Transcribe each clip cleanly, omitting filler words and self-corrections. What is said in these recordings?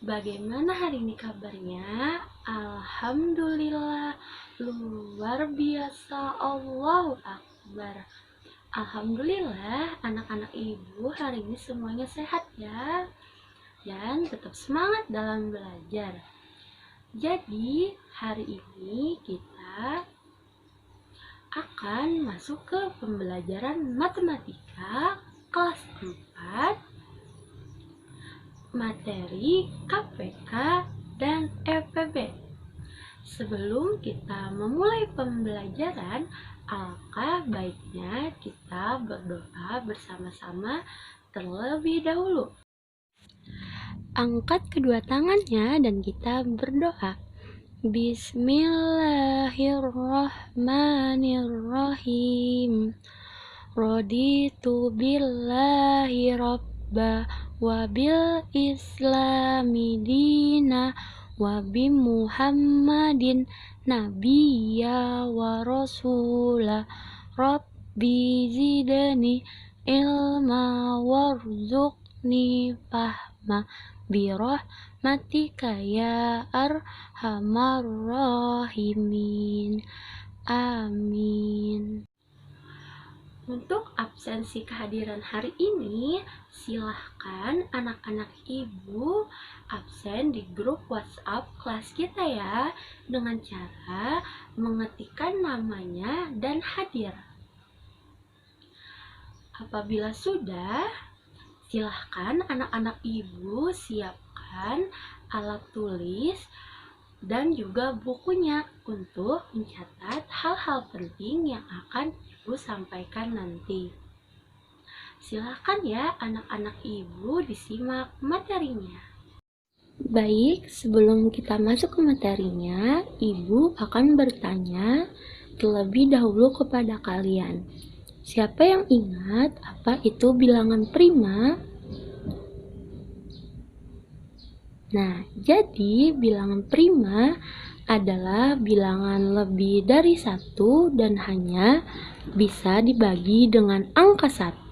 Bagaimana hari ini kabarnya? Alhamdulillah, luar biasa, Allahu Akbar. Alhamdulillah, anak-anak ibu hari ini semuanya sehat ya, dan tetap semangat dalam belajar. Jadi, hari ini kita akan masuk ke pembelajaran matematika kelas 4, materi KPK dan EPB. Sebelum kita memulai pembelajaran, alangkah baiknya kita berdoa bersama-sama terlebih dahulu. Angkat kedua tangannya dan kita berdoa. Bismillahirrahmanirrahim. Raditu billahi rabba wa bil islami dina wa bi Muhammadin nabiyya wa rasula rabbi zidni ilma warzuqni fahma birahmatika ya arhamar rahimin. Amin. Untuk absensi kehadiran hari ini, silahkan anak-anak ibu absen di grup WhatsApp kelas kita ya, dengan cara mengetikkan namanya dan hadir. Apabila sudah, silahkan anak-anak ibu siapkan alat tulis dan juga bukunya untuk mencatat hal-hal penting yang akan ibu sampaikan nanti. Silahkan ya anak-anak ibu disimak materinya. Baik, sebelum kita masuk ke materinya, ibu akan bertanya terlebih dahulu kepada kalian. Siapa yang ingat apa itu bilangan prima? Nah, jadi bilangan prima adalah bilangan lebih dari 1 dan hanya bisa dibagi dengan angka 1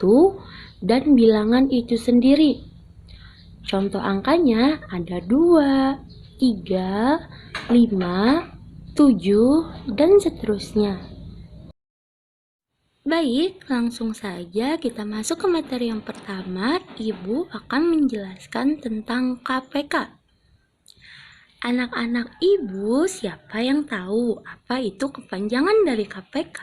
dan bilangan itu sendiri. Contoh angkanya ada 2, 3, 5, 7, dan seterusnya. Baik, langsung saja kita masuk ke materi yang pertama. Ibu akan menjelaskan tentang KPK. Anak-anak ibu, siapa yang tahu apa itu kepanjangan dari KPK?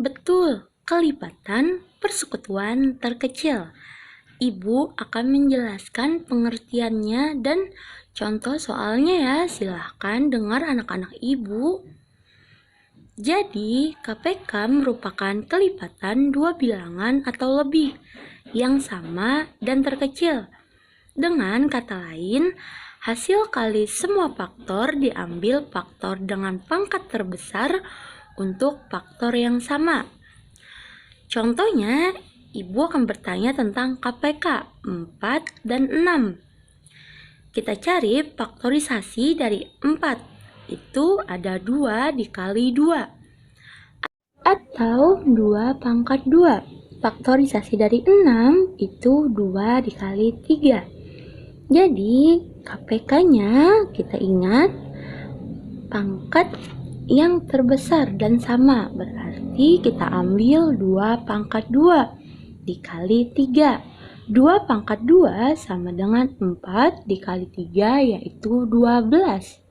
Betul, kelipatan persekutuan terkecil. Ibu akan menjelaskan pengertiannya dan contoh soalnya ya, silahkan dengar anak-anak ibu. Jadi, KPK merupakan kelipatan dua bilangan atau lebih yang sama dan terkecil. Dengan kata lain, hasil kali semua faktor diambil faktor dengan pangkat terbesar untuk faktor yang sama. Contohnya, ibu akan bertanya tentang KPK 4 dan 6. Kita cari faktorisasi dari 4. Itu ada 2 dikali 2. Atau 2 pangkat 2. Faktorisasi dari 6 itu 2 dikali 3. Jadi, KPK-nya kita ingat pangkat yang terbesar dan sama. Berarti kita ambil 2 pangkat 2 dikali 3. 2 pangkat 2 sama dengan 4 dikali 3 yaitu 12.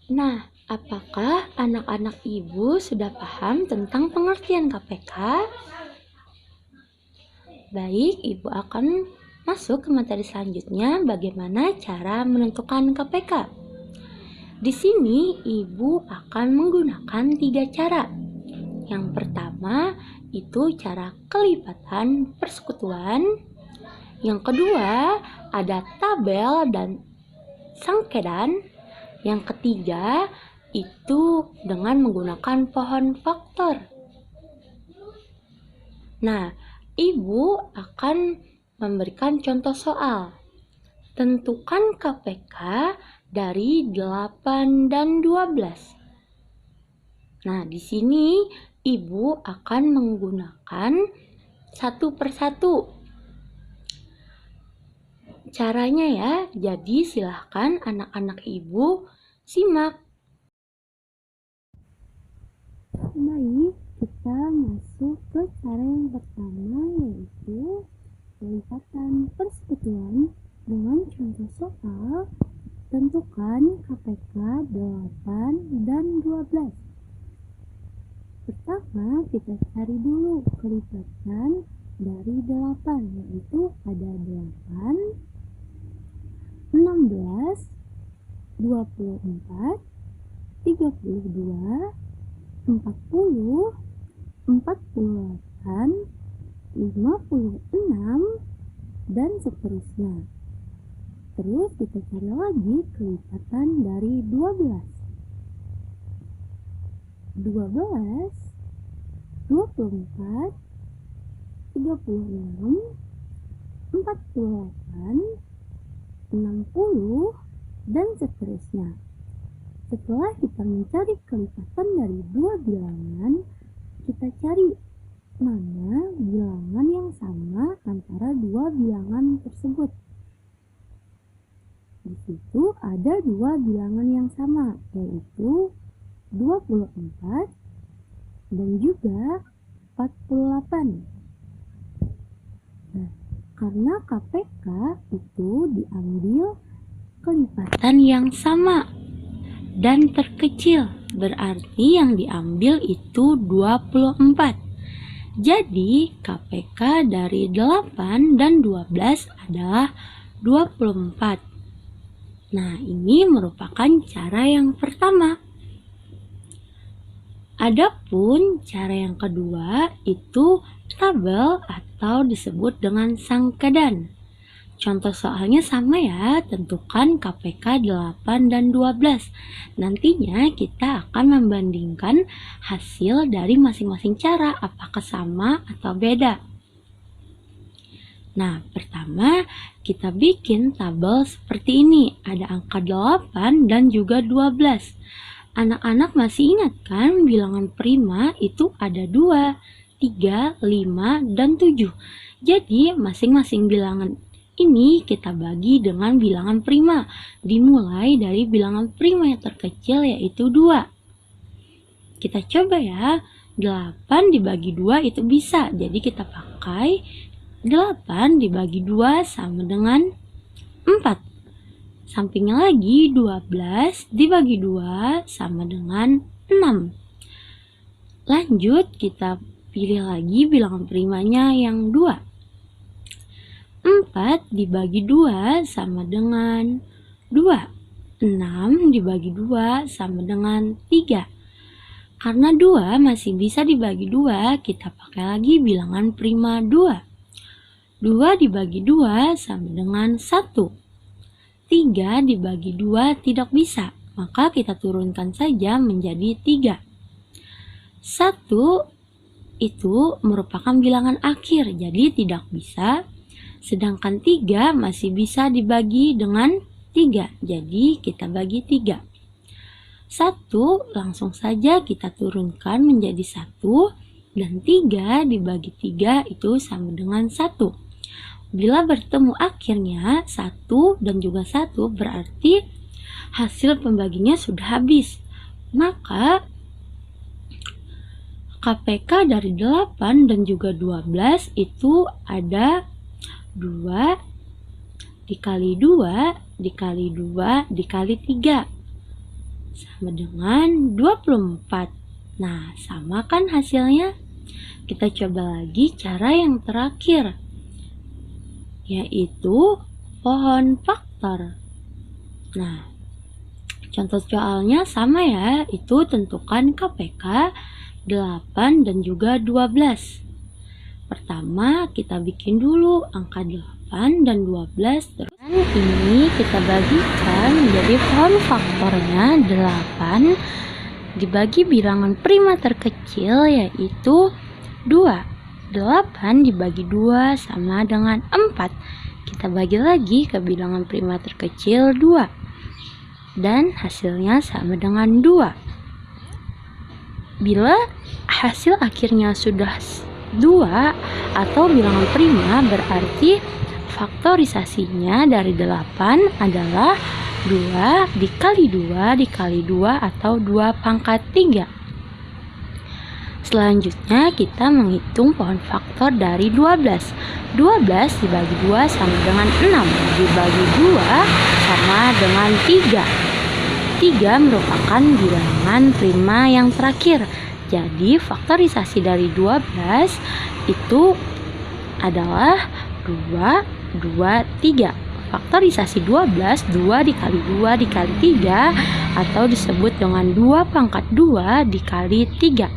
Nah, apakah anak-anak ibu sudah paham tentang pengertian KPK? Baik, ibu akan masuk ke materi selanjutnya, bagaimana cara menentukan KPK. Di sini ibu akan menggunakan 3 cara. Yang pertama itu cara kelipatan persekutuan. Yang kedua ada tabel dan sangkedan. Yang ketiga itu dengan menggunakan pohon faktor. Nah, ibu akan memberikan contoh soal. Tentukan KPK dari 8 dan 12. Nah, di sini ibu akan menggunakan satu persatu. caranya ya. Jadi silahkan anak-anak ibu simak. Baik, kita masuk ke cara yang pertama, yaitu kelipatan persekutuan dengan contoh soal. Tentukan KPK 8 dan 12. Pertama, kita cari dulu kelipatan dari 8, yaitu ada 8, 16, 24, 32, 40, 48, 56, dan seterusnya. Terus kita cari lagi kelipatan dari 12. 12, 24, 36, 48, 60, dan seterusnya. Setelah kita mencari kelipatan dari dua bilangan, kita cari mana bilangan yang sama antara dua bilangan tersebut. Di situ ada dua bilangan yang sama, yaitu 24 dan juga 48. Nah, karena KPK itu diambil kelipatan yang sama dan terkecil, berarti yang diambil itu 24. Jadi KPK dari 8 dan 12 adalah 24. Nah, ini merupakan cara yang pertama. Adapun cara yang kedua itu tabel atau disebut dengan sangkedan. Contoh soalnya sama ya, tentukan KPK 8 dan 12. Nantinya kita akan membandingkan hasil dari masing-masing cara, apakah sama atau beda. Nah, pertama kita bikin tabel seperti ini. Ada angka 8 dan juga 12. Anak-anak masih ingat kan bilangan prima itu ada 2, 3, 5, dan 7. Jadi masing-masing bilangan ini kita bagi dengan bilangan prima, dimulai dari bilangan prima yang terkecil yaitu 2. Kita coba ya, 8 dibagi 2 itu bisa, jadi kita pakai 8 dibagi 2 sama dengan 4. Sampingnya lagi 12 dibagi 2 sama dengan 6. Lanjut kita pilih lagi bilangan primanya yang 2. 4 dibagi 2 sama dengan 2. 6 dibagi 2 sama dengan 3. Karena 2 masih bisa dibagi 2, kita pakai lagi bilangan prima 2. 2 dibagi 2 sama dengan 1. 3 dibagi 2 tidak bisa, maka kita turunkan saja menjadi 3. 1 itu merupakan bilangan akhir, jadi tidak bisa. Sedangkan 3 masih bisa dibagi dengan 3, jadi kita bagi 3. 1 langsung saja kita turunkan menjadi 1, dan 3 dibagi 3 itu sama dengan 1. Bila bertemu akhirnya 1 dan juga 1, berarti hasil pembaginya sudah habis. Maka KPK dari 8 dan juga 12 itu ada 2 dikali 2 dikali 2 dikali 3 sama dengan 24. Nah, sama kan hasilnya? Kita coba lagi cara yang terakhir, yaitu pohon faktor. Nah, contoh soalnya sama ya, itu tentukan KPK 8 dan juga 12. Pertama kita bikin dulu angka 8 dan 12, terus ini kita bagikan menjadi pohon faktornya 8 dibagi bilangan prima terkecil yaitu 2. 8 dibagi 2 sama dengan 4. Kita bagi lagi ke bilangan prima terkecil 2. Dan hasilnya sama dengan 2. Bila hasil akhirnya sudah 2 atau bilangan prima, berarti faktorisasinya dari 8 adalah 2 dikali 2 dikali 2 atau 2 pangkat 3. Selanjutnya kita menghitung pohon faktor dari 12. 12 dibagi 2 sama dengan 6, dibagi 2 sama dengan 3. 3 merupakan bilangan prima yang terakhir. Jadi faktorisasi dari 12 itu adalah 2, 2, 3. Faktorisasi 12, 2 dikali 2 dikali 3 atau disebut dengan 2 pangkat 2 dikali 3.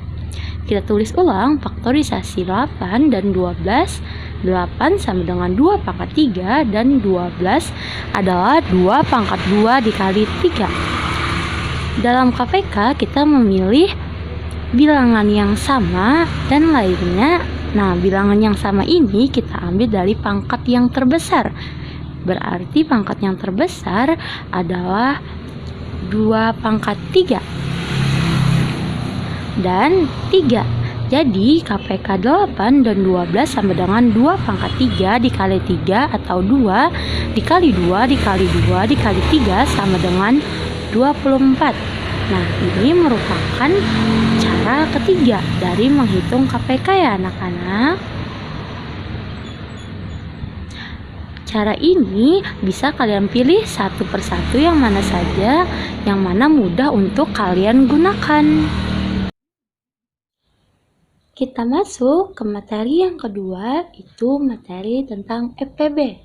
Kita tulis ulang faktorisasi 8 dan 12. 8 sama dengan 2 pangkat 3 dan 12 adalah 2 pangkat 2 dikali 3. Dalam KPK kita memilih bilangan yang sama dan lainnya. Nah, bilangan yang sama ini kita ambil dari pangkat yang terbesar. Berarti pangkat yang terbesar adalah 2 pangkat 3 dan 3. Jadi KPK 8 dan 12 sama dengan 2 pangkat 3 dikali 3 atau 2 dikali 2 dikali 2 dikali 3 sama dengan 24. Nah, ini merupakan cara ketiga dari menghitung KPK ya anak-anak. Cara ini bisa kalian pilih satu persatu yang mana saja, yang mana mudah untuk kalian gunakan. Kita masuk ke materi yang kedua, itu materi tentang FPB.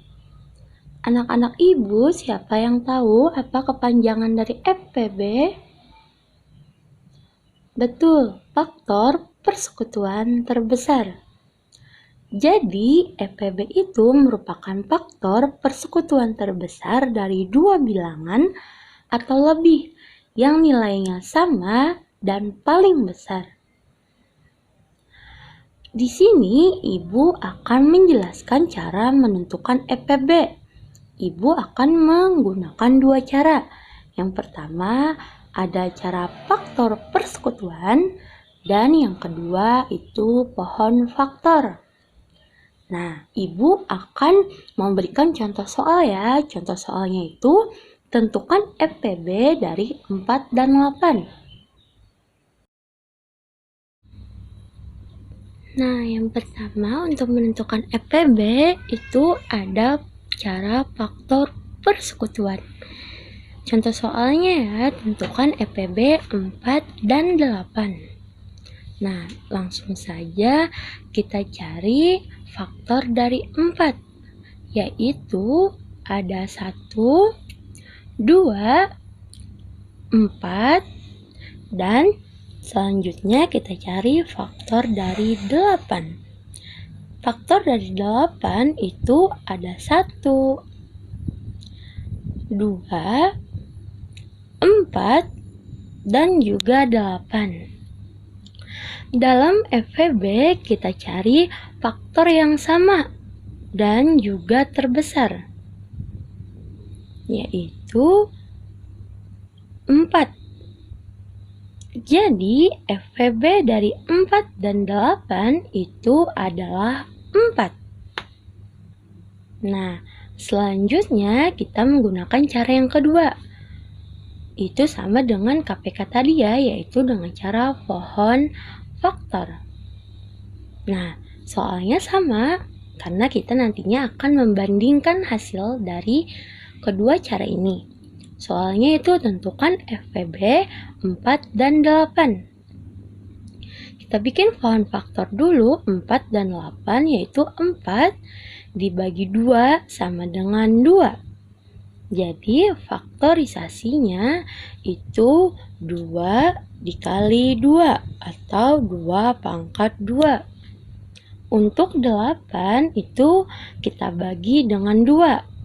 Anak-anak ibu, siapa yang tahu apa kepanjangan dari FPB? Betul, faktor persekutuan terbesar. Jadi, FPB itu merupakan faktor persekutuan terbesar dari dua bilangan atau lebih yang nilainya sama dan paling besar. Di sini, Ibu akan menjelaskan cara menentukan FPB. Ibu akan menggunakan dua cara. Yang pertama, ada cara faktor persekutuan, dan yang kedua itu pohon faktor. Nah, Ibu akan memberikan contoh soal ya. Contoh soalnya itu, tentukan FPB dari 4 dan 8. Nah, yang pertama untuk menentukan FPB itu ada cara faktor persekutuan. Contoh soalnya ya, tentukan FPB 4 dan 8. Nah, langsung saja kita cari faktor dari 4, yaitu ada 1, 2, 4, dan selanjutnya kita cari faktor dari 8. Faktor dari 8 itu ada 1, 2, 4, dan juga 8. Dalam FPB kita cari faktor yang sama dan juga terbesar, yaitu 4. Jadi FPB dari 4 dan 8 itu adalah 4. Nah, selanjutnya kita menggunakan cara yang kedua. Itu sama dengan KPK tadi ya, yaitu dengan cara pohon faktor. Nah, soalnya sama karena kita nantinya akan membandingkan hasil dari kedua cara ini. Soalnya itu tentukan FPB 4 dan 8. Kita bikin pohon faktor dulu, 4 dan 8, yaitu 4 dibagi 2 sama dengan 2. Jadi faktorisasinya itu 2 dikali 2 atau 2 pangkat 2. Untuk 8 itu kita bagi dengan 2.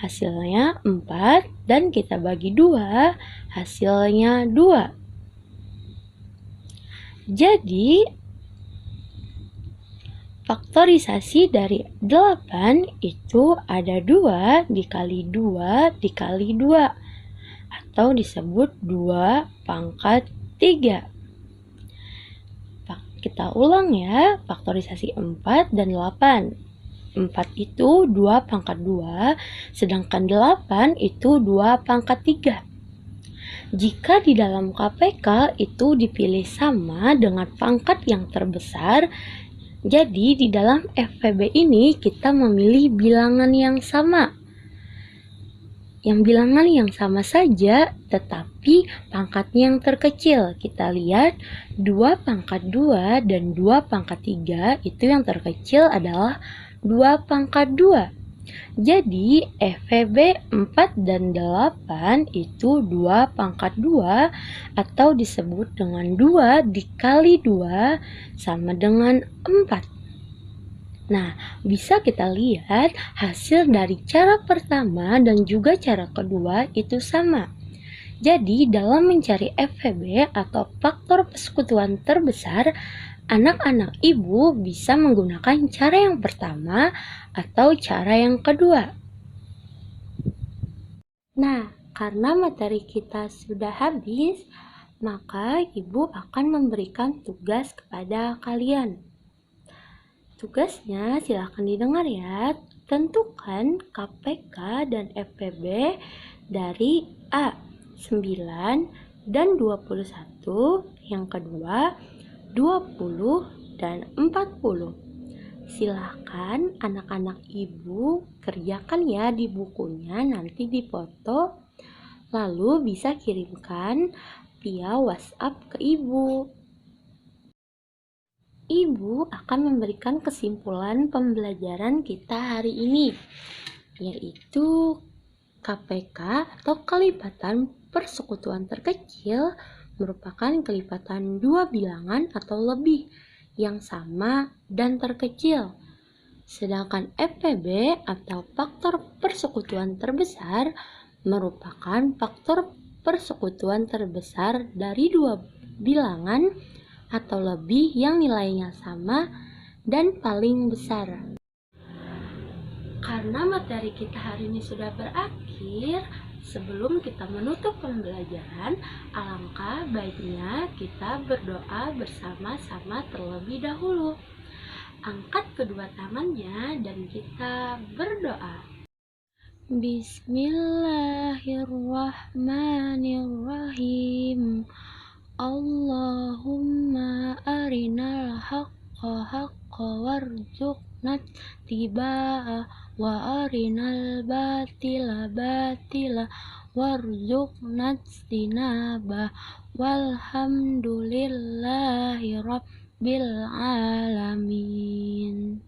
Hasilnya 4 dan kita bagi 2, hasilnya 2. Jadi faktorisasi dari 8 itu ada 2 dikali 2 dikali 2 atau disebut 2 pangkat 3. Kita ulang ya, faktorisasi 4 dan 8. 4 itu 2 pangkat 2, sedangkan 8 itu 2 pangkat 3. Jika di dalam KPK itu dipilih sama dengan pangkat yang terbesar, jadi di dalam FVB ini kita memilih bilangan yang sama. Yang bilangan yang sama saja, tetapi pangkatnya yang terkecil. Kita lihat 2 pangkat 2 dan 2 pangkat 3 itu yang terkecil adalah 2 pangkat 2. Jadi FVB 4 dan 8 itu 2 pangkat 2 atau disebut dengan 2 dikali 2 sama dengan 4. Nah, bisa kita lihat hasil dari cara pertama dan juga cara kedua itu sama. Jadi, dalam mencari FVB atau faktor persekutuan terbesar, anak-anak ibu bisa menggunakan cara yang pertama atau cara yang kedua. Nah, karena materi kita sudah habis, maka ibu akan memberikan tugas kepada kalian. Tugasnya silahkan didengar ya. Tentukan KPK dan FPB dari A 9 dan 21, yang kedua 20 dan 40. Silahkan anak-anak ibu kerjakan ya di bukunya, nanti dipoto, lalu bisa kirimkan via WhatsApp ke ibu. Ibu akan memberikan kesimpulan pembelajaran kita hari ini, yaitu KPK atau kelipatan persekutuan terkecil merupakan kelipatan dua bilangan atau lebih yang sama dan terkecil. Sedangkan FPB atau faktor persekutuan terbesar merupakan faktor persekutuan terbesar dari dua bilangan atau lebih yang nilainya sama dan paling besar. Karena materi kita hari ini sudah berakhir, sebelum kita menutup pembelajaran, alangkah baiknya kita berdoa bersama-sama terlebih dahulu. Angkat kedua tangannya dan kita berdoa. Bismillahirrahmanirrahim. Allahumma arinal haqqa haqqa warzuqna tibaa wa arinal batila batila warzuqna tinaba walhamdulillahi rabbil alamin.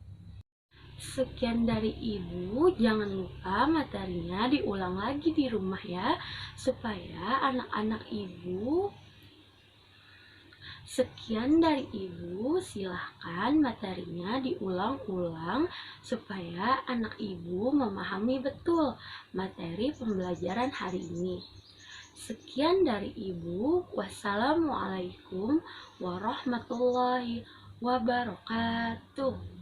Sekian dari ibu, jangan lupa materinya diulang lagi di rumah ya, supaya anak-anak ibu. Sekian dari ibu, silahkan materinya diulang-ulang supaya anak ibu memahami betul materi pembelajaran hari ini. Sekian dari ibu, wassalamualaikum warahmatullahi wabarakatuh.